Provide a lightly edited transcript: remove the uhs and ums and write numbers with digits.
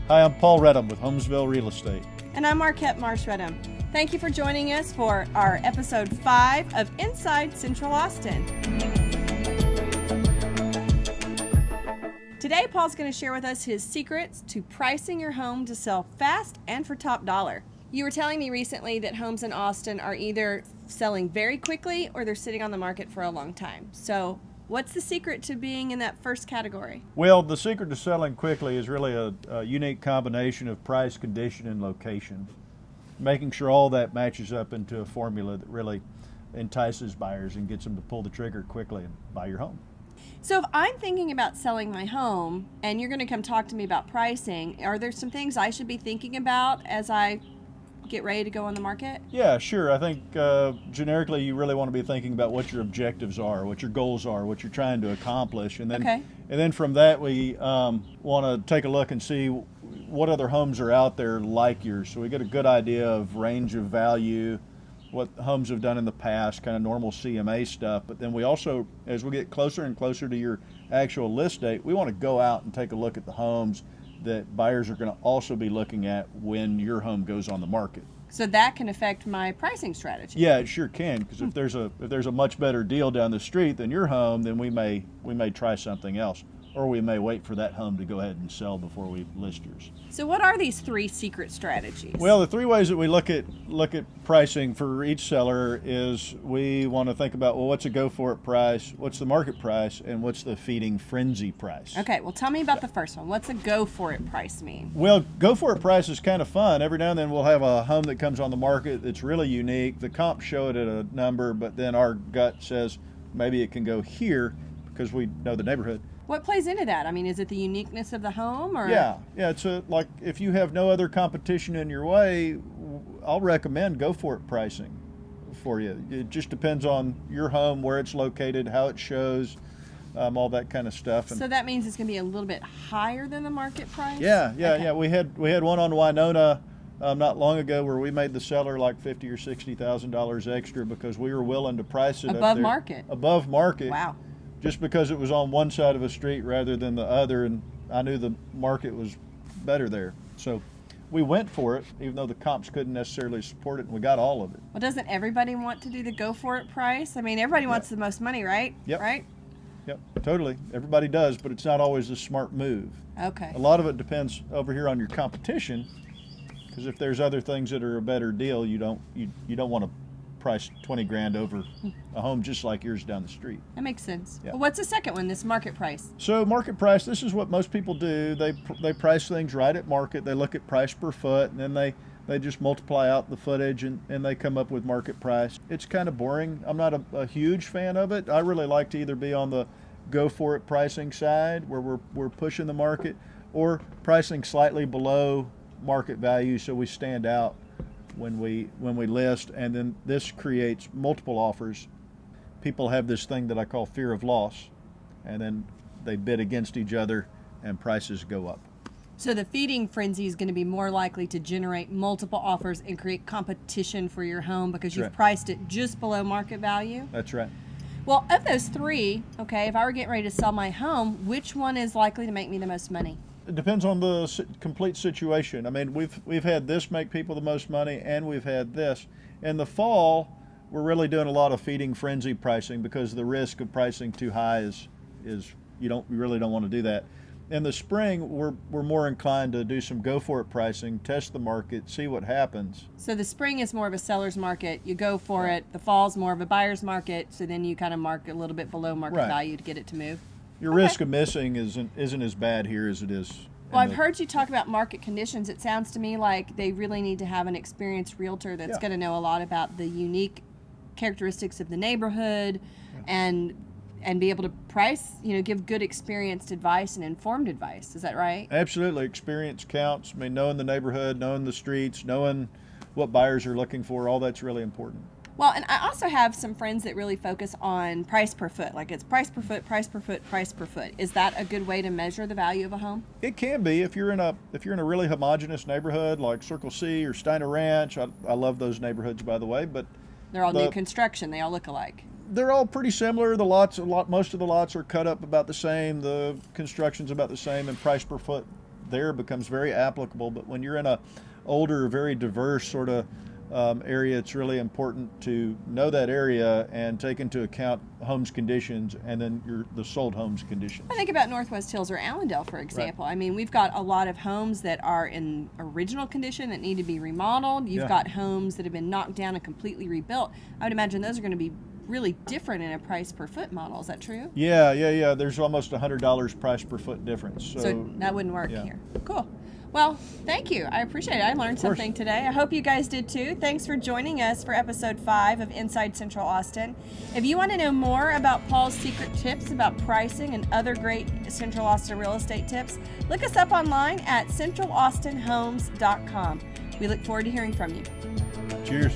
Hi, I'm Paul Redham with Homesville Real Estate. And I'm Marquette Marsh-Redham. Thank you for joining us for our episode 5 of Inside Central Austin. Today, Paul's going to share with us his secrets to pricing your home to sell fast and for top dollar. You were telling me recently that homes in Austin are either selling very quickly or they're sitting on the market for a long time. So what's the secret to being in that first category? Well, the secret to selling quickly is really a unique combination of price, condition, and location. Making sure all that matches up into a formula that really entices buyers and gets them to pull the trigger quickly and buy your home. So if I'm thinking about selling my home and you're going to come talk to me about pricing, are there some things I should be thinking about as I get ready to go on the market? Yeah, sure. I think generically you really want to be thinking about what your objectives are, what your goals are, what you're trying to accomplish. And then from that we want to take a look and see what other homes are out there like yours. So we get a good idea of range of value, what homes have done in the past, kind of normal CMA stuff. But then we also, as we get closer and closer to your actual list date, we want to go out and take a look at the homes that buyers are going to also be looking at when your home goes on the market. So that can affect my pricing strategy. Yeah, it sure can, because if there's a much better deal down the street than your home, then we may try something else, or we may wait for that home to go ahead and sell before we list yours. So what are these 3 secret strategies? Well, the 3 ways that we look at pricing for each seller is we want to think about, well, what's a go for it price, what's the market price, and what's the feeding frenzy price. Okay, well tell me about the first one. What's a go for it price mean? Well, go for it price is kind of fun. Every now and then we'll have a home that comes on the market that's really unique. The comps show it at a number, but then our gut says maybe it can go here because we know the neighborhood. What plays into that? I mean, is it the uniqueness of the home, or? Yeah. It's like if you have no other competition in your way, I'll recommend go for it pricing for you. It just depends on your home, where it's located, how it shows, all that kind of stuff. So that means it's going to be a little bit higher than the market price? Yeah. We had one on Winona not long ago where we made the seller like $50,000 or $60,000 extra because we were willing to price it above market. Above market. Wow. Just because it was on one side of a street rather than the other, and I knew the market was better there. So we went for it, even though the comps couldn't necessarily support it, and we got all of it. Well, doesn't everybody want to do the go for it price? I mean, everybody wants the most money, right? Yep. Right? Yep, totally. Everybody does, but it's not always the smart move. Okay. A lot of it depends over here on your competition, because if there's other things that are a better deal, you don't want to price $20,000 over a home just like yours down the street. That makes sense. Yeah. Well, what's the second one, this market price? So market price, this is what most people do. They price things right at market. They look at price per foot, and then they just multiply out the footage, and they come up with market price. It's kind of boring. I'm not a huge fan of it. I really like to either be on the go for it pricing side, where we're pushing the market, or pricing slightly below market value so we stand out when we list. And then this creates multiple offers. People have this thing that I call fear of loss, and then they bid against each other and prices go up. So the feeding frenzy is going to be more likely to generate multiple offers and create competition for your home because you've priced it just below market value? That's right. Well, of those 3, okay, if I were getting ready to sell my home, which one is likely to make me the most money? It depends on the complete situation. I mean, we've had this make people the most money, and we've had this. In the fall, we're really doing a lot of feeding frenzy pricing because the risk of pricing too high is you really don't want to do that. In the spring, we're more inclined to do some go for it pricing, test the market, see what happens. So the spring is more of a seller's market. You go for it. The fall's more of a buyer's market. So then you kind of mark a little bit below market value to get it to move. Your risk of missing isn't as bad here as it is. Well, I've heard you talk about market conditions. It sounds to me like they really need to have an experienced realtor that's going to know a lot about the unique characteristics of the neighborhood and be able to price, give good experienced advice and informed advice. Is that right? Absolutely. Experience counts. I mean, knowing the neighborhood, knowing the streets, knowing what buyers are looking for, all that's really important. Well, and I also have some friends that really focus on price per foot. Like it's price per foot, price per foot, price per foot. Is that a good way to measure the value of a home? It can be if you're in a really homogeneous neighborhood like Circle C or Steiner Ranch. I love those neighborhoods, by the way, but they're all new construction. They all look alike. They're all pretty similar. Most of the lots are cut up about the same. The construction's about the same, and price per foot there becomes very applicable. But when you're in a older, very diverse sort of area, it's really important to know that area and take into account homes conditions and then the sold homes conditions. I think about Northwest Hills or Allendale, for example. Right. I mean, we've got a lot of homes that are in original condition that need to be remodeled. You've got homes that have been knocked down and completely rebuilt. I would imagine those are going to be really different in a price per foot model. Is that true? Yeah. There's almost $100 price per foot difference. So that wouldn't work here. Cool. Well, thank you. I appreciate it. I learned something today. I hope you guys did too. Thanks for joining us for episode 5 of Inside Central Austin. If you want to know more about Paul's secret tips about pricing and other great Central Austin real estate tips, look us up online at centralaustinhomes.com. We look forward to hearing from you. Cheers.